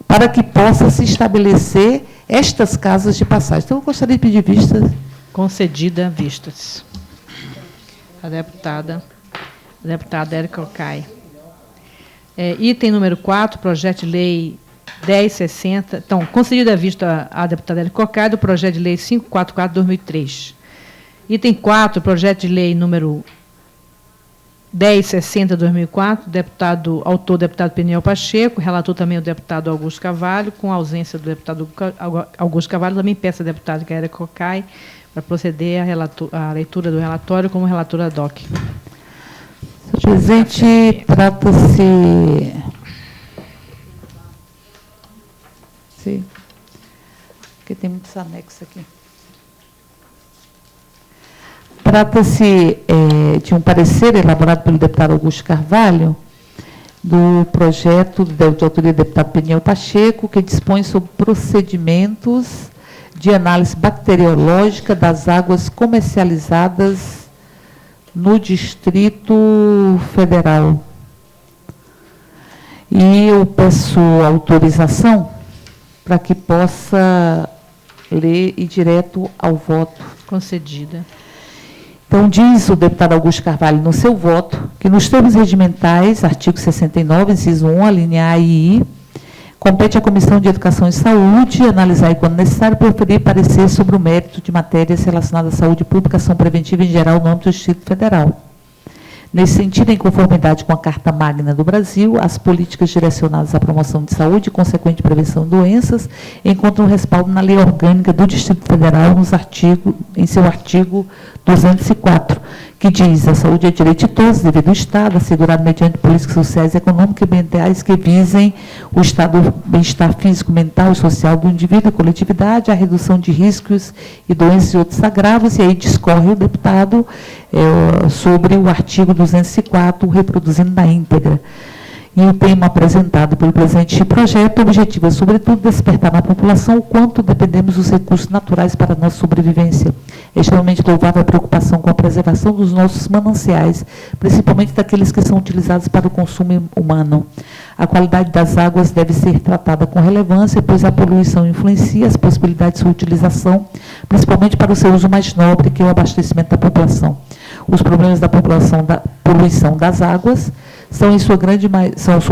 para que possa se estabelecer estas casas de passagem. Então, eu gostaria de pedir vistas. Concedida vistas. A deputada Érica Ocai. Item número 4, projeto de lei 1060. Então, concedida a vista à deputada Érica Ocai do projeto de lei 544/2003. Item 4, projeto de lei número 1060/2004, autor deputado Peniel Pacheco, relator também o deputado Augusto Carvalho, com a ausência do deputado Augusto Carvalho, também peço a deputada Érica Ocai para proceder à leitura do relatório como relatora DOC. Senhor presidente, trata-se... Sim, porque tem muitos anexos aqui. Trata-se de um parecer elaborado pelo deputado Augusto Carvalho, do projeto de autoria do deputado Peniel Pacheco, que dispõe sobre procedimentos de análise bacteriológica das águas comercializadas no Distrito Federal. E eu peço autorização para que possa ler e ir direto ao voto. Concedida. Então, diz o deputado Augusto Carvalho, no seu voto, que nos termos regimentais, artigo 69, inciso 1, a linha A e I, compete à Comissão de Educação e Saúde analisar e, quando necessário, proferir parecer sobre o mérito de matérias relacionadas à saúde pública, ação preventiva em geral no âmbito do Distrito Federal. Nesse sentido, em conformidade com a Carta Magna do Brasil, as políticas direcionadas à promoção de saúde e consequente prevenção de doenças encontram respaldo na Lei Orgânica do Distrito Federal, em seu artigo 204, que diz: a saúde é direito de todos, dever do Estado, assegurado mediante políticas sociais, econômicas e ambientais que visem o estado do bem-estar físico, mental e social do indivíduo e coletividade, a redução de riscos e doenças e outros agravos. E aí discorre o deputado sobre o artigo 204, reproduzindo na íntegra. E o tema apresentado pelo presente projeto, o objetivo é, sobretudo, despertar na população o quanto dependemos dos recursos naturais para a nossa sobrevivência. É extremamente louvável a preocupação com a preservação dos nossos mananciais, principalmente daqueles que são utilizados para o consumo humano. A qualidade das águas deve ser tratada com relevância, pois a poluição influencia as possibilidades de sua utilização, principalmente para o seu uso mais nobre, que é o abastecimento da população. Os problemas da poluição das águas são, em sua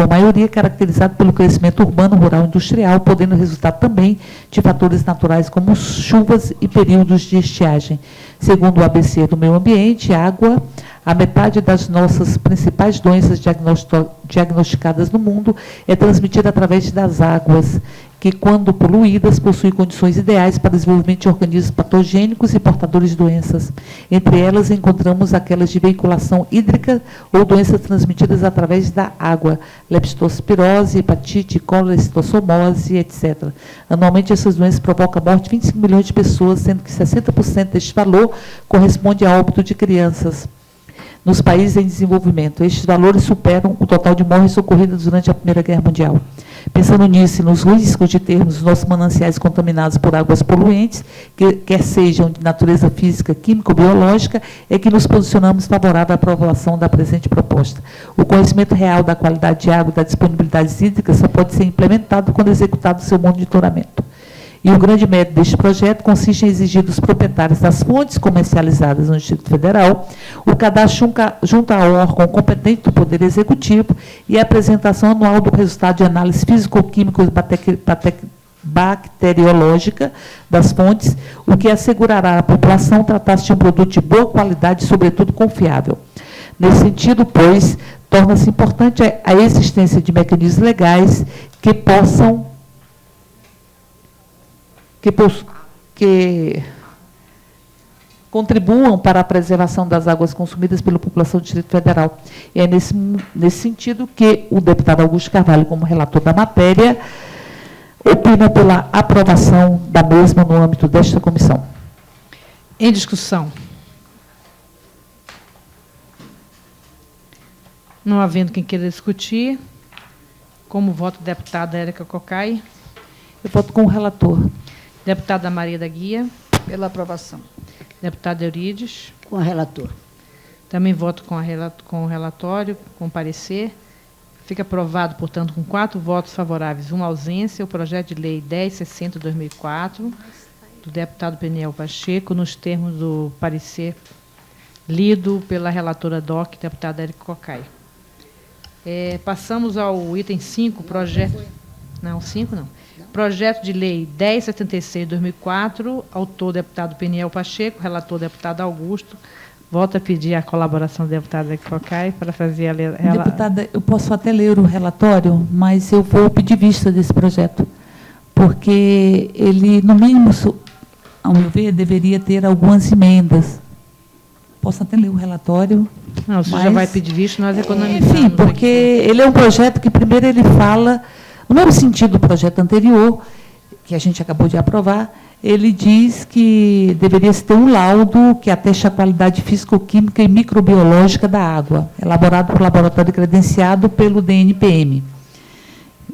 maioria, caracterizados pelo crescimento urbano, rural e industrial, podendo resultar também de fatores naturais como chuvas e períodos de estiagem. Segundo o ABC do Meio Ambiente, água, a metade das nossas principais doenças diagnosticadas no mundo é transmitida através das águas, que, quando poluídas, possuem condições ideais para o desenvolvimento de organismos patogênicos e portadores de doenças. Entre elas, encontramos aquelas de veiculação hídrica ou doenças transmitidas através da água, leptospirose, hepatite, cólera, citossomose, etc. Anualmente, essas doenças provocam a morte de 25 milhões de pessoas, sendo que 60% deste valor corresponde ao óbito de crianças nos países em desenvolvimento. Estes valores superam o total de mortes ocorridas durante a Primeira Guerra Mundial. Pensando nisso e nos riscos de termos os nossos mananciais contaminados por águas poluentes, quer sejam de natureza física, química ou biológica, é que nos posicionamos favorável à aprovação da presente proposta. O conhecimento real da qualidade de água e da disponibilidade hídrica só pode ser implementado quando executado seu monitoramento. E o grande mérito deste projeto consiste em exigir dos proprietários das fontes comercializadas no Distrito Federal o cadastro junto ao órgão competente do Poder Executivo e a apresentação anual do resultado de análise físico-química e bacteriológica das fontes, o que assegurará à população tratar-se de um produto de boa qualidade e, sobretudo, confiável. Nesse sentido, pois, torna-se importante a existência de mecanismos legais que possam que contribuam para a preservação das águas consumidas pela população do Distrito Federal. E é nesse sentido que o deputado Augusto Carvalho, como relator da matéria, opina pela aprovação da mesma no âmbito desta comissão. Em discussão. Não havendo quem queira discutir, como voto da deputada Érica Cocai. Eu voto com o relator. Deputada Maria da Guia. Pela aprovação. Deputada Eurides. Com o relator. Também voto com o relatório, com o parecer. Fica aprovado, portanto, com 4 votos favoráveis, 1 ausência, o projeto de lei 1060/2004, do deputado Peniel Pacheco, nos termos do parecer lido pela relatora DOC, deputada Érica Cocai. Passamos ao item 5, projeto... Não, 5 não. Projeto de lei 1076/2004, autor deputado Peniel Pacheco, relator deputado Augusto. Volto a pedir a colaboração da deputada Cocai para fazer a... Deputada, eu posso até ler o relatório, mas eu vou pedir vista desse projeto, porque ele, no mínimo, ao meu ver, deveria ter algumas emendas. Posso até ler o relatório? Não, você já vai pedir vista, nós economizamos. Enfim, porque ele é um projeto que, primeiro, ele fala... No mesmo sentido do projeto anterior, que a gente acabou de aprovar, ele diz que deveria se ter um laudo que ateste a qualidade físico-química e microbiológica da água, elaborado por laboratório credenciado pelo DNPM.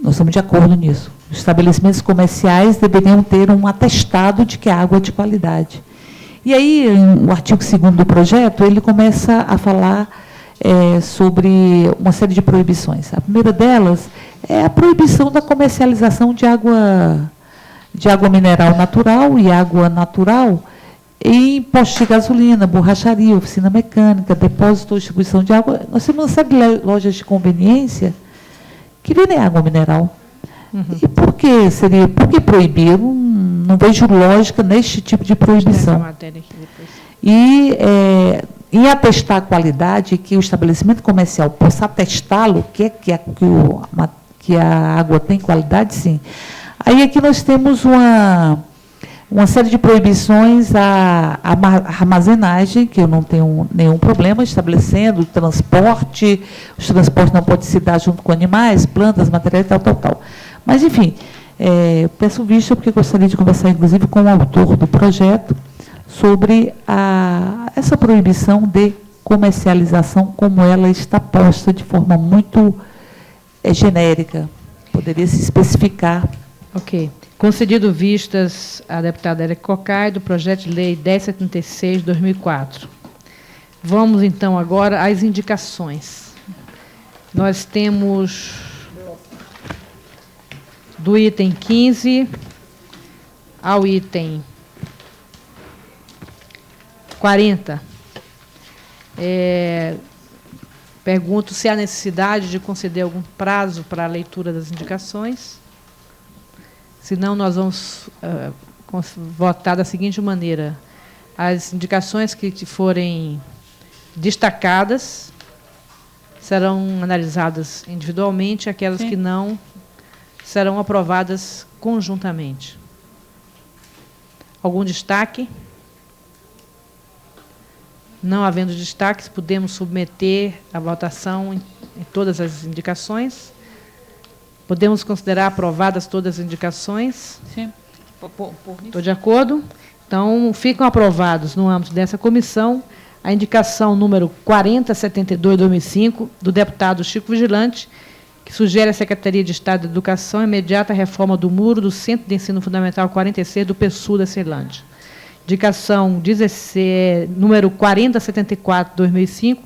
Nós estamos de acordo nisso. Os estabelecimentos comerciais deveriam ter um atestado de que a água é de qualidade. E aí, o artigo 2º do projeto, ele começa a falar sobre uma série de proibições. A primeira delas é a proibição da comercialização de água mineral natural e água natural em postos de gasolina, borracharia, oficina mecânica, depósito ou distribuição de água. Nós temos uma série de lojas de conveniência que vendem água mineral. E por que proibir? Eu não vejo lógica neste tipo de proibição. E em atestar a qualidade, que o estabelecimento comercial possa atestá-lo, que a água tem qualidade, sim. Aí aqui nós temos uma série de proibições à armazenagem, que eu não tenho nenhum problema, estabelecendo o transporte, os transportes não podem se dar junto com animais, plantas, materiais, tal. Mas, enfim, peço vista, porque gostaria de conversar, inclusive, com o autor do projeto, sobre essa proibição de comercialização, como ela está posta de forma muito genérica. Poderia se especificar. Ok. Concedido vistas à deputada Érica Cocai, do projeto de lei 1076/2004. Vamos, então, agora às indicações. Nós temos, do item 15 ao item 40. Pergunto se há necessidade de conceder algum prazo para a leitura das indicações. Se não, nós vamos votar da seguinte maneira. As indicações que forem destacadas serão analisadas individualmente, aquelas que não serão aprovadas conjuntamente. Algum destaque? Não havendo destaques, podemos submeter à votação em todas as indicações. Podemos considerar aprovadas todas as indicações? Sim. Estou de acordo? Então, ficam aprovados, no âmbito dessa comissão, a indicação número 4072/2005, do deputado Chico Vigilante, que sugere à Secretaria de Estado de Educação a imediata reforma do muro do Centro de Ensino Fundamental 46 do PSU da Ceilândia. Indicação número 4074/2005,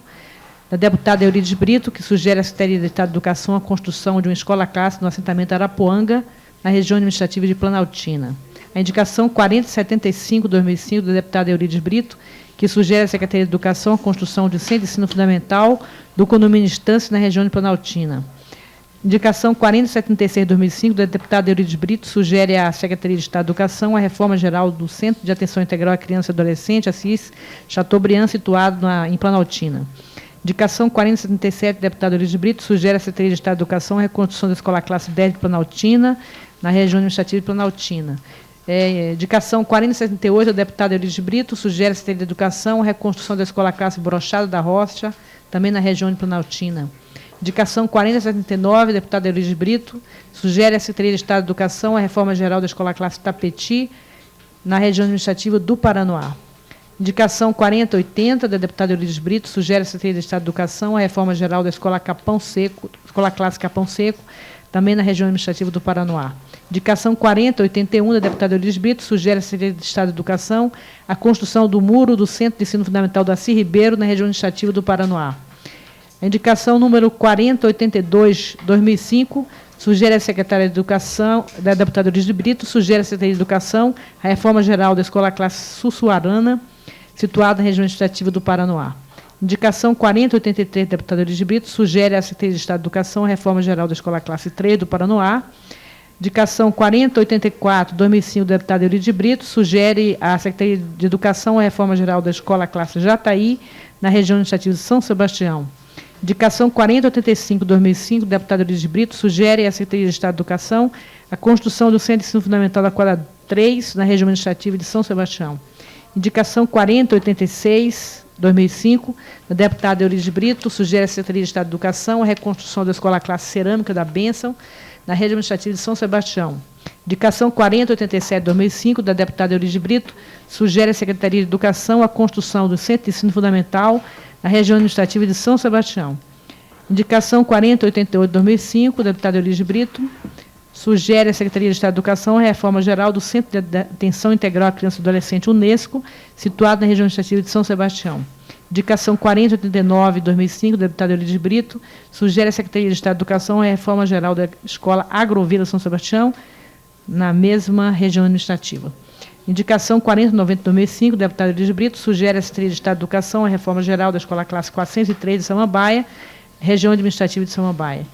da deputada Eurides Brito, que sugere à Secretaria de Estado de Educação a construção de uma escola-classe no assentamento Arapuanga, na região administrativa de Planaltina. A indicação 4075/2005, da deputada Eurides Brito, que sugere à Secretaria de Educação a construção de centro de ensino fundamental do condomínio Estância, na região de Planaltina. Indicação 4076/2005, da deputada Eurides Brito, sugere à Secretaria de Estado de Educação a reforma geral do Centro de Atenção Integral à Criança e Adolescente, Assis Chateaubriand, situado em Planaltina. Indicação 4077, deputado Eurides Brito, sugere à Secretaria de Estado de Educação a reconstrução da Escola Classe 10 de Planaltina, na região administrativa de Planaltina. Indicação 4078, da deputada Eurides Brito, sugere à Secretaria de Educação a reconstrução da Escola Classe Brochada da Rocha, também na região de Planaltina. Indicação 4079, deputada Eurides Brito, sugere à Secretaria de Estado de Educação a reforma geral da Escola Classe Tapeti, na região administrativa do Paranoá. Indicação 4080, da deputada Eurides Brito, sugere à Secretaria de Estado de Educação a reforma geral da Escola Classe Capão Seco, também na região administrativa do Paranoá. Indicação 4081, da deputada Eurides Brito, sugere à Secretaria de Estado de Educação a construção do muro do Centro de Ensino Fundamental do Assis Ribeiro, na região administrativa do Paranoá. A indicação número 4082/2005, sugere à Secretaria de Educação, da deputada Eurides Brito, sugere à Secretaria de Educação a reforma geral da Escola Classe Sussuarana, situada na região administrativa do Paranoá. Indicação 4083, deputada Eurides Brito, sugere à Secretaria de Estado de Educação a reforma geral da Escola Classe 3 do Paranoá. Indicação 4084/2005, da deputada Eurides Brito, sugere à Secretaria de Educação a reforma geral da Escola Classe Jataí, na região administrativa de São Sebastião. Indicação 4085/2005, da deputada Eurides Brito, sugere à Secretaria de Estado de Educação a construção do Centro de Ensino Fundamental da quadra 3, na região administrativa de São Sebastião. Indicação 4086/2005, da deputada Eurides Brito, sugere à Secretaria de Estado de Educação a reconstrução da Escola Classe Cerâmica da Bênção, na região administrativa de São Sebastião. Indicação 4087/2005, da deputada Eurides Brito, sugere à Secretaria de Educação a construção do Centro de Ensino Fundamental na região administrativa de São Sebastião. Indicação 4088/2005, da deputada Eurides Brito, sugere à Secretaria de Estado de Educação a reforma geral do Centro de Atenção Integral à Criança e Adolescente Unesco, situado na região administrativa de São Sebastião. Indicação 4089/2005, da deputada Eurides Brito, sugere à Secretaria de Estado de Educação a reforma geral da Escola Agrovila São Sebastião, na mesma região administrativa. Indicação 4090/2005, da deputada Eurides Brito, sugere à Secretaria de Estado de Educação a reforma geral da Escola Classe 403 de Samambaia, região administrativa de Samambaia.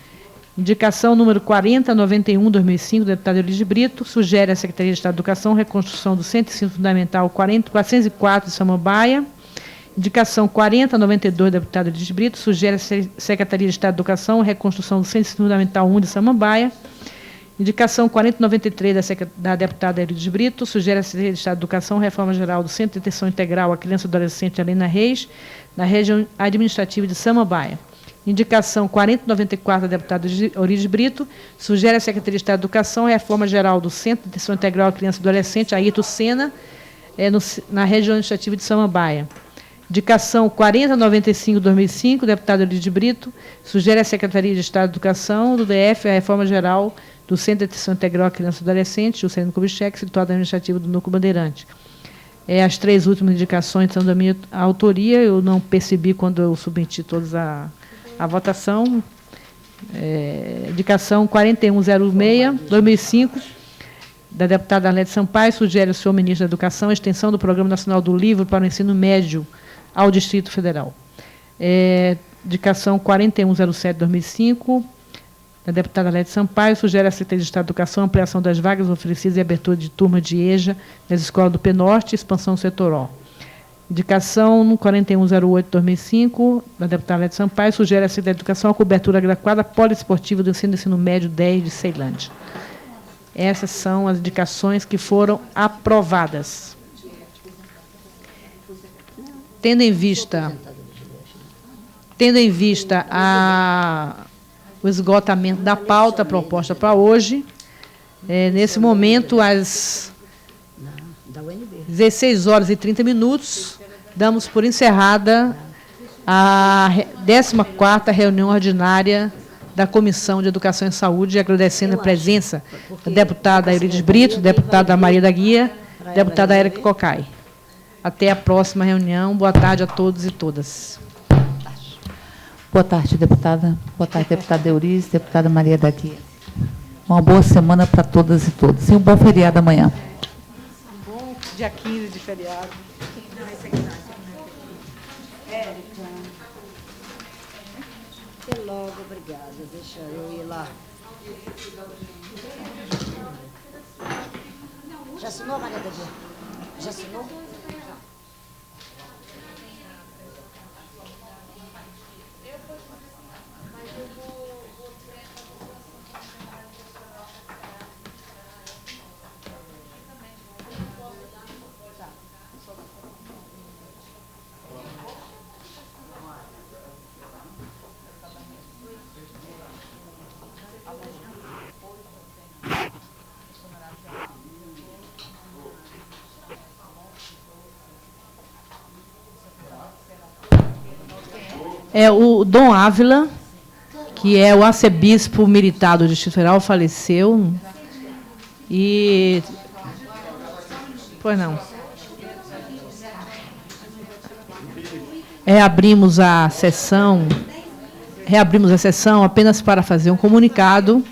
Indicação número 4091/2005, da deputada Eurides Brito, sugere à Secretaria de Estado de Educação a reconstrução do Centro de Ensino Fundamental 404 de Samambaia. Indicação 4092, da deputada Eurides Brito, sugere à Secretaria de Estado de Educação a reconstrução do Centro de Ensino Fundamental 1 de Samambaia. Indicação 4093, da deputada Eurides Brito, sugere à Secretaria de Estado de Educação a reforma geral do Centro de Atenção Integral à Criança e Adolescente Helena Reis, na região administrativa de Samambaia. Indicação 4094, da deputada Eurides Brito, sugere à Secretaria de Estado de Educação a reforma geral do Centro de Atenção Integral à Criança e Adolescente, Ayrton Senna, na região administrativa de Samambaia. Indicação 4095/2005, deputado Eurides Brito, sugere à Secretaria de Estado de Educação do DF a reforma geral do Centro de Atenção Integral à Criança e Adolescente, Juscelino Kubitschek, situado na administrativa do Núcleo Bandeirante. As três últimas indicações são da minha autoria, eu não percebi quando eu submeti todas a votação. Indicação 4106/2005, da deputada Arlete Sampaio, sugere ao senhor ministro da Educação a extensão do Programa Nacional do Livro para o ensino médio ao Distrito Federal. Indicação 4107/2005, da deputada Arlete Sampaio, sugere à Secretaria de Estado de Educação a ampliação das vagas oferecidas e abertura de turma de EJA nas escolas do P-Norte e expansão do setor O. Indicação 4108-2005, da deputada Lédia Sampaio, sugere à Secretaria da Educação a cobertura adequada poliesportiva do ensino médio 10 de Ceilândia. Essas são as indicações que foram aprovadas. Tendo em vista o esgotamento da pauta proposta para hoje, nesse momento, às 16 horas e 30 minutos, damos por encerrada a 14ª reunião ordinária da Comissão de Educação e Saúde, agradecendo a presença da deputada Eurides Brito, deputada Maria da Guia, deputada Érica Cocai. Até a próxima reunião. Boa tarde a todos e todas. Boa tarde, deputada. Boa tarde, deputada Eurides, deputada Maria da Guia. Uma boa semana para todas e todos. E um bom feriado amanhã. Um bom dia 15 de feriado. Érica. Até logo, obrigada. Deixa eu ir lá. Já assinou, Maria da Guia? Já assinou? O Dom Ávila, que é o arcebispo militar do Distrito Federal, faleceu. E... Pois não. Reabrimos a sessão apenas para fazer um comunicado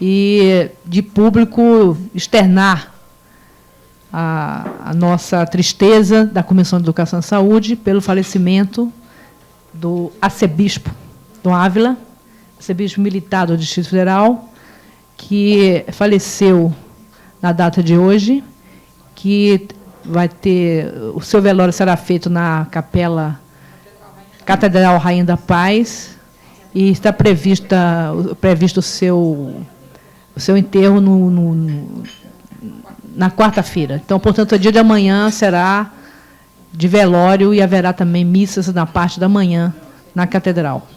e de público externar a nossa tristeza da Comissão de Educação e Saúde pelo falecimento do arcebispo Dom Ávila, arcebispo militar do Distrito Federal, que faleceu na data de hoje, que vai ter, o seu velório será feito na Capela Catedral Rainha da Paz, e está previsto o seu enterro na quarta-feira. Então, portanto, o dia de amanhã será de velório e haverá também missas na parte da manhã na Catedral.